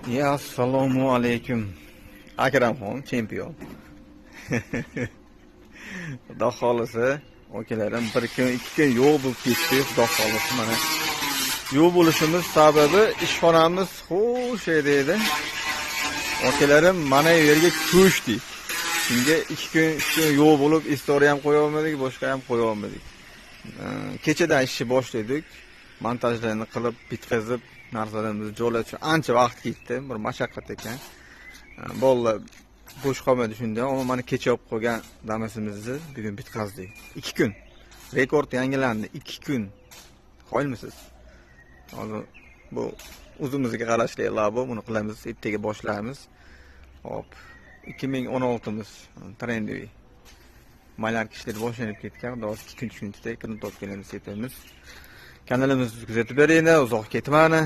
Ya assalomu alaykum. Akramxon chempion. Xudo xolisa, akalarim bir kun, ikki kun yo'q bo'lib ketdi. Xudo xolisa mana. Yo'q bo'lishimiz sababi ishxonamiz xo'sh edi. Akalarim mana bu yerga ko'chdik. Shunga 2 kun yo'q bo'lib, istoriya ham qo'ya olmadik, boshqa ham qo'ya olmadik. Kechadan ishni boshladik. Montajlarni qilib, bitkazib, narsalarimizni joylashga ancha vaqt ketdi, bir mashaqqat ekan. Bolalar bo'sh qolmadi shunda, ammo mana kecha olib qo'ygan damasimizni bugun bitkazdik. 2 kun. Rekord yangilandi 2 kun. Qo'ymisiz? Hozir bu o'zimizga qarashli labo, buni qilamiz, ertaga boshlaymiz. Hop, 2016miz trendiy. Maylar ishlar boshlanib ketgan, hozir 2 kun ichida ekran topganimiz yetamiz. Kanalimizni kuzatib beringlar, uzoq ketmani.